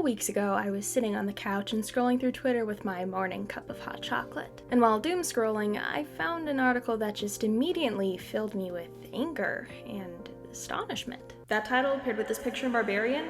weeks ago, I was sitting on the couch and scrolling through Twitter with my morning cup of hot chocolate. And while doom scrolling, I found an article that just immediately filled me with anger and astonishment. That title paired with this picture in Barbarian,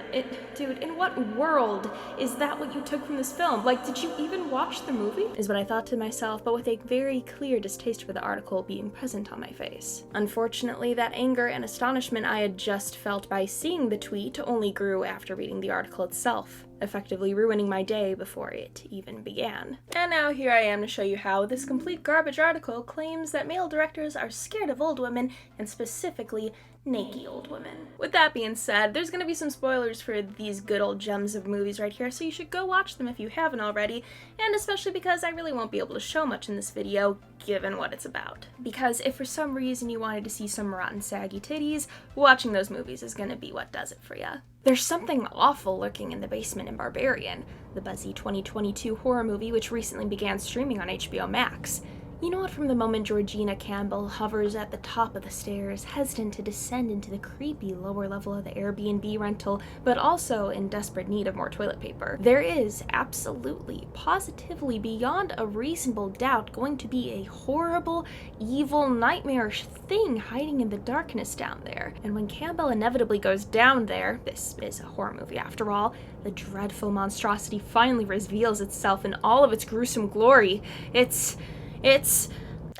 dude, in what world is that what you took from this film? Like, did you even watch the movie? Is what I thought to myself, but with a very clear distaste for the article being present on my face. Unfortunately, that anger and astonishment I had just felt by seeing the tweet only grew after reading the article itself, effectively ruining my day before it even began. And now here I am to show you how this complete garbage article claims that male directors are scared of old women, and specifically naked old women. With that being said, there's gonna be some spoilers for these good old gems of movies right here, so you should go watch them if you haven't already, and especially because I really won't be able to show much in this video, given what it's about. Because if for some reason you wanted to see some rotten saggy titties, watching those movies is gonna be what does it for ya. There's something awful lurking in the basement in Barbarian, the buzzy 2022 horror movie which recently began streaming on HBO Max. You know what, from the moment Georgina Campbell hovers at the top of the stairs, hesitant to descend into the creepy lower level of the Airbnb rental, but also in desperate need of more toilet paper, there is absolutely, positively, beyond a reasonable doubt going to be a horrible, evil, nightmarish thing hiding in the darkness down there. And when Campbell inevitably goes down there, this is a horror movie after all, the dreadful monstrosity finally reveals itself in all of its gruesome glory. It's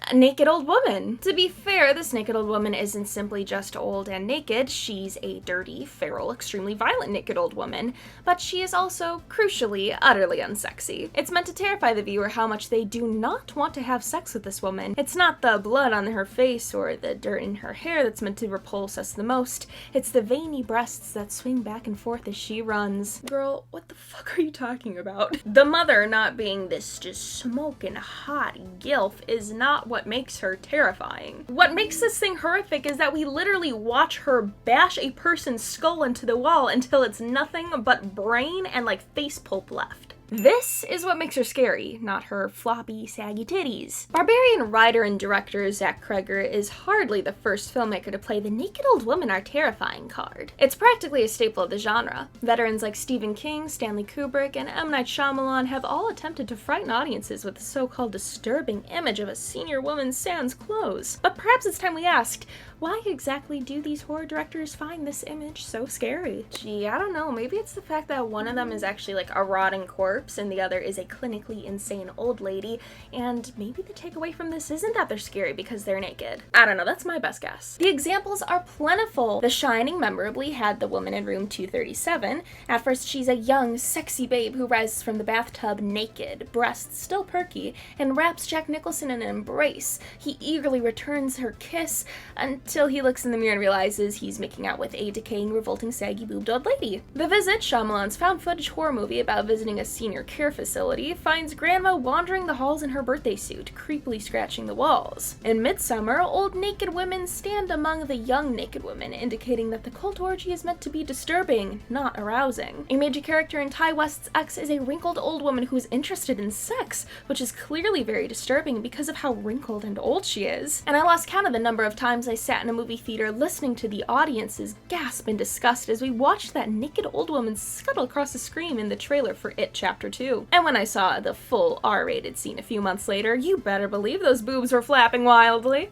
a naked old woman. To be fair, this naked old woman isn't simply just old and naked, she's a dirty, feral, extremely violent naked old woman, but she is also, crucially, utterly unsexy. It's meant to terrify the viewer how much they do not want to have sex with this woman. It's not the blood on her face or the dirt in her hair that's meant to repulse us the most, it's the veiny breasts that swing back and forth as she runs. Girl, what the fuck are you talking about? The mother not being this just smoking hot gilf is not what makes her terrifying. What makes this thing horrific is that we literally watch her bash a person's skull into the wall until it's nothing but brain and like face pulp left. This is what makes her scary, not her floppy, saggy titties. Barbarian writer and director Zach Cregger is hardly the first filmmaker to play the naked old women are terrifying card. It's practically a staple of the genre. Veterans like Stephen King, Stanley Kubrick, and M. Night Shyamalan have all attempted to frighten audiences with the so-called disturbing image of a senior woman sans clothes. But perhaps it's time we asked, why exactly do these horror directors find this image so scary? Gee, I don't know, maybe it's the fact that one of them is actually like a rotting corpse and the other is a clinically insane old lady, and maybe the takeaway from this isn't that they're scary because they're naked. I don't know, that's my best guess. The examples are plentiful. The Shining memorably had the woman in room 237. At first she's a young, sexy babe who rises from the bathtub naked, breasts still perky, and wraps Jack Nicholson in an embrace. He eagerly returns her kiss until he looks in the mirror and realizes he's making out with a decaying, revolting, saggy-boobed old lady. The Visit, Shyamalan's found-footage horror movie about visiting a senior care facility, finds Grandma wandering the halls in her birthday suit, creepily scratching the walls. In Midsummer, old naked women stand among the young naked women, indicating that the cult orgy is meant to be disturbing, not arousing. A major character in Ty West's X is a wrinkled old woman who is interested in sex, which is clearly very disturbing because of how wrinkled and old she is. And I lost count of the number of times I sat in a movie theater listening to the audience's gasp in disgust as we watched that naked old woman scuttle across the screen in the trailer for It Chapter 2. And when I saw the full R-rated scene a few months later, you better believe those boobs were flapping wildly.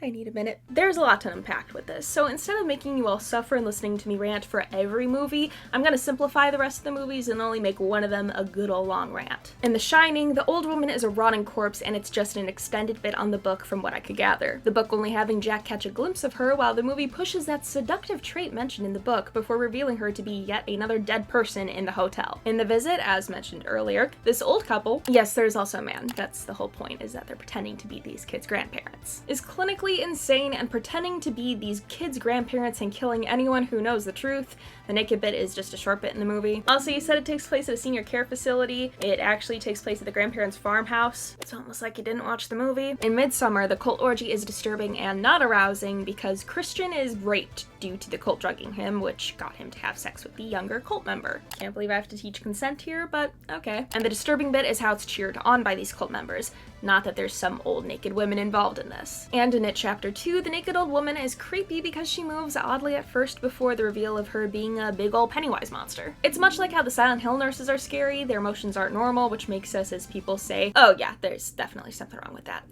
I need a minute. There's a lot to unpack with this, so instead of making you all suffer and listening to me rant for every movie, I'm gonna simplify the rest of the movies and only make one of them a good old long rant. In The Shining, the old woman is a rotting corpse and it's just an extended bit on the book from what I could gather. The book only having Jack catch a glimpse of her, while the movie pushes that seductive trait mentioned in the book before revealing her to be yet another dead person in the hotel. In The Visit, as mentioned earlier, this old couple, yes, there's also a man, that's the whole point, is that they're pretending to be these kids' grandparents, is clinically insane and pretending to be these kids' grandparents and killing anyone who knows the truth. The naked bit is just a short bit in the movie. Also, you said it takes place at a senior care facility. It actually takes place at the grandparents' farmhouse. It's almost like you didn't watch the movie. In Midsummer, the cult orgy is disturbing and not arousing because Christian is raped due to the cult drugging him, which got him to have sex with the younger cult member. Can't believe I have to teach consent here, but okay. And the disturbing bit is how it's cheered on by these cult members. Not that there's some old naked women involved in this. And in It Chapter 2, the naked old woman is creepy because she moves oddly at first before the reveal of her being a big old Pennywise monster. It's much like how the Silent Hill nurses are scary, their emotions aren't normal, which makes us as people say, oh yeah, there's definitely something wrong with that.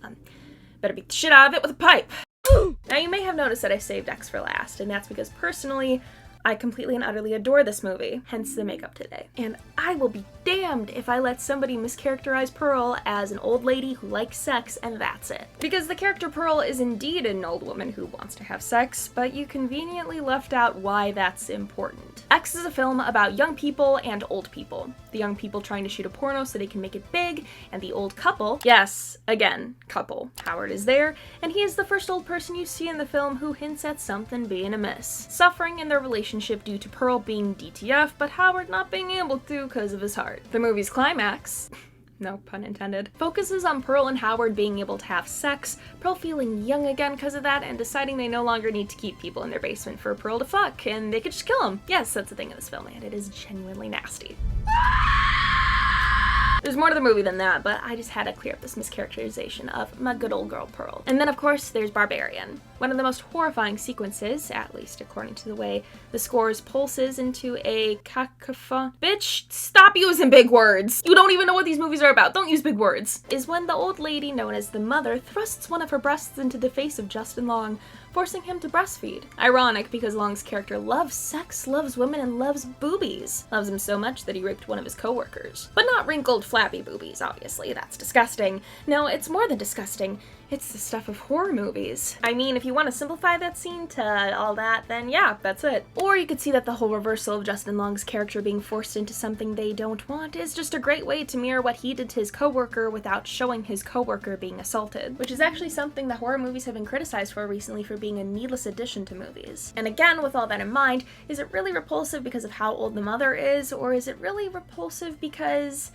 Better beat the shit out of it with a pipe. Now you may have noticed that I saved X for last, and that's because personally, I completely and utterly adore this movie, hence the makeup today. And I will be damned if I let somebody mischaracterize Pearl as an old lady who likes sex and that's it. Because the character Pearl is indeed an old woman who wants to have sex, but you conveniently left out why that's important. X is a film about young people and old people. The young people trying to shoot a porno so they can make it big, and the old couple, yes, again, couple, Howard is there, and he is the first old person you see in the film who hints at something being amiss. Suffering in their relationship due to Pearl being DTF, but Howard not being able to because of his heart. The movie's climax, no pun intended, focuses on Pearl and Howard being able to have sex, Pearl feeling young again because of that, and deciding they no longer need to keep people in their basement for Pearl to fuck, and they could just kill them. Yes, that's the thing in this film, and it is genuinely nasty. There's more to the movie than that, but I just had to clear up this mischaracterization of my good old girl Pearl. And then of course there's Barbarian. One of the most horrifying sequences, at least according to the way the scores pulses into a cacophony. Bitch, stop using big words! You don't even know what these movies are about, don't use big words! Is when the old lady known as the mother thrusts one of her breasts into the face of Justin Long, forcing him to breastfeed. Ironic because Long's character loves sex, loves women, and loves boobies. Loves him so much that he raped one of his coworkers. But not wrinkled, flappy boobies, obviously. That's disgusting. No, it's more than disgusting. It's the stuff of horror movies. I mean, if you want to simplify that scene to all that, then yeah, that's it. Or you could see that the whole reversal of Justin Long's character being forced into something they don't want is just a great way to mirror what he did to his coworker without showing his coworker being assaulted, which is actually something that horror movies have been criticized for recently for being a needless addition to movies. And again, with all that in mind, is it really repulsive because of how old the mother is, or is it really repulsive because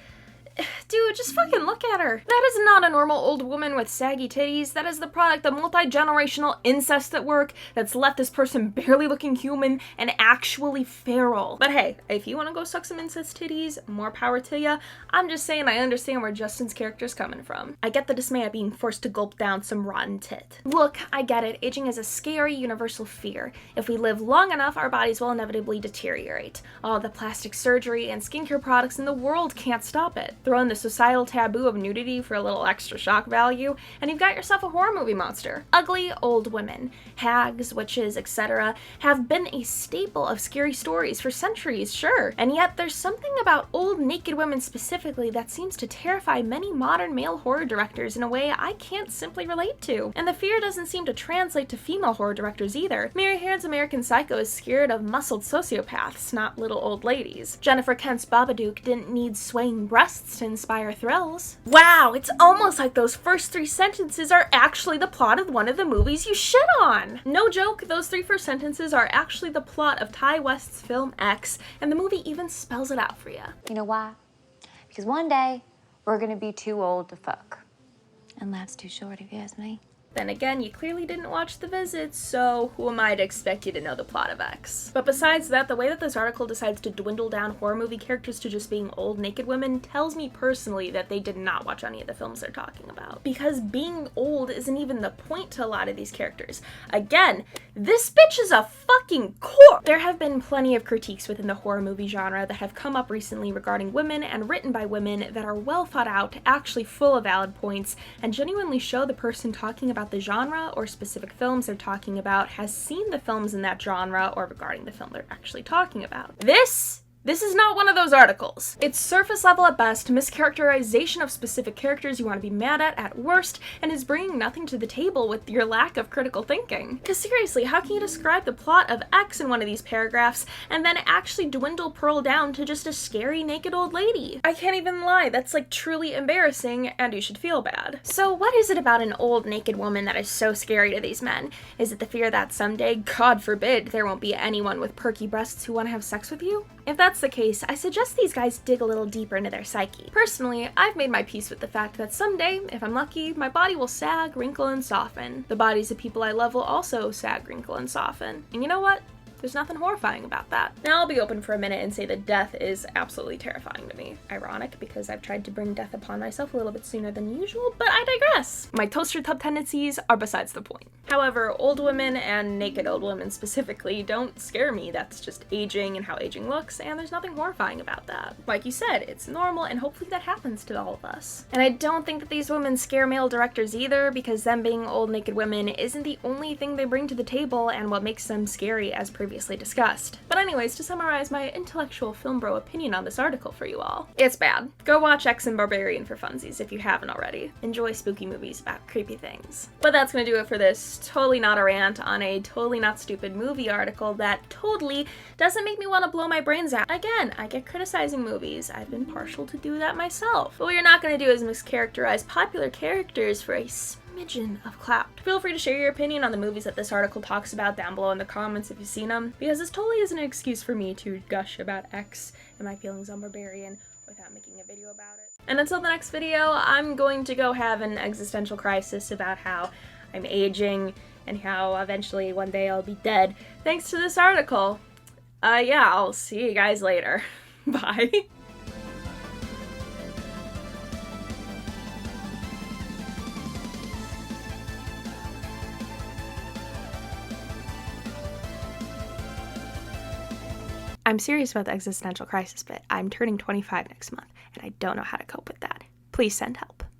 dude, just fucking look at her. That is not a normal old woman with saggy titties. That is the product of multi-generational incest at work that's left this person barely looking human and actually feral. But hey, if you want to go suck some incest titties, more power to ya. I'm just saying I understand where Justin's character's coming from. I get the dismay at being forced to gulp down some rotten tit. Look, I get it. Aging is a scary universal fear. If we live long enough, our bodies will inevitably deteriorate. All the plastic surgery and skincare products in the world can't stop it. Throw in the societal taboo of nudity for a little extra shock value, and you've got yourself a horror movie monster. Ugly old women, hags, witches, etc. have been a staple of scary stories for centuries, sure. And yet there's something about old naked women specifically that seems to terrify many modern male horror directors in a way I can't simply relate to. And the fear doesn't seem to translate to female horror directors either. Mary Harron's American Psycho is scared of muscled sociopaths, not little old ladies. Jennifer Kent's Babadook didn't need swaying breasts to inspire thrills. Wow, it's almost like those first 3 sentences are actually the plot of one of the movies you shit on. No joke, those 3 first sentences are actually the plot of Ty West's film X, and the movie even spells it out for you. You know why? Because one day, we're gonna be too old to fuck. And life's too short if you ask me. Then again, you clearly didn't watch The Visit, so who am I to expect you to know the plot of X? But besides that, the way that this article decides to dwindle down horror movie characters to just being old naked women tells me personally that they did not watch any of the films they're talking about. Because being old isn't even the point to a lot of these characters. Again, this bitch is a fucking corpse! There have been plenty of critiques within the horror movie genre that have come up recently regarding women and written by women that are well thought out, actually full of valid points, and genuinely show the person talking about the genre or specific films they're talking about has seen the films in that genre or regarding the film they're actually talking about. This is not one of those articles. It's surface level at best, mischaracterization of specific characters you want to be mad at worst, and is bringing nothing to the table with your lack of critical thinking. Because seriously, how can you describe the plot of X in one of these paragraphs and then actually dwindle Pearl down to just a scary naked old lady? I can't even lie, that's like truly embarrassing, and you should feel bad. So what is it about an old naked woman that is so scary to these men? Is it the fear that someday, God forbid, there won't be anyone with perky breasts who want to have sex with you? If that's the case, I suggest these guys dig a little deeper into their psyche. Personally, I've made my peace with the fact that someday, if I'm lucky, my body will sag, wrinkle, and soften. The bodies of people I love will also sag, wrinkle, and soften. And you know what? There's nothing horrifying about that. Now I'll be open for a minute and say that death is absolutely terrifying to me. Ironic, because I've tried to bring death upon myself a little bit sooner than usual, but I digress. My toaster tub tendencies are besides the point. However, old women, and naked old women specifically, don't scare me. That's just aging and how aging looks, and there's nothing horrifying about that. Like you said, it's normal, and hopefully that happens to all of us. And I don't think that these women scare male directors either, because them being old naked women isn't the only thing they bring to the table and what makes them scary, as previously discussed. But anyways, to summarize my intellectual film bro opinion on this article for you all, it's bad. Go watch X and Barbarian for funsies if you haven't already. Enjoy spooky movies about creepy things. But that's gonna do it for this totally not a rant on a totally not stupid movie article that totally doesn't make me want to blow my brains out. Again, I get criticizing movies. I've been partial to do that myself. But what you're not gonna do is mischaracterize popular characters for a smidgen of clout. Feel free to share your opinion on the movies that this article talks about down below in the comments if you've seen them, because this totally isn't an excuse for me to gush about X and my feelings on Barbarian without making a video about it. And until the next video, I'm going to go have an existential crisis about how I'm aging and how eventually one day I'll be dead thanks to this article. Yeah, I'll see you guys later. Bye. I'm serious about the existential crisis bit. I'm turning 25 next month, and I don't know how to cope with that. Please send help.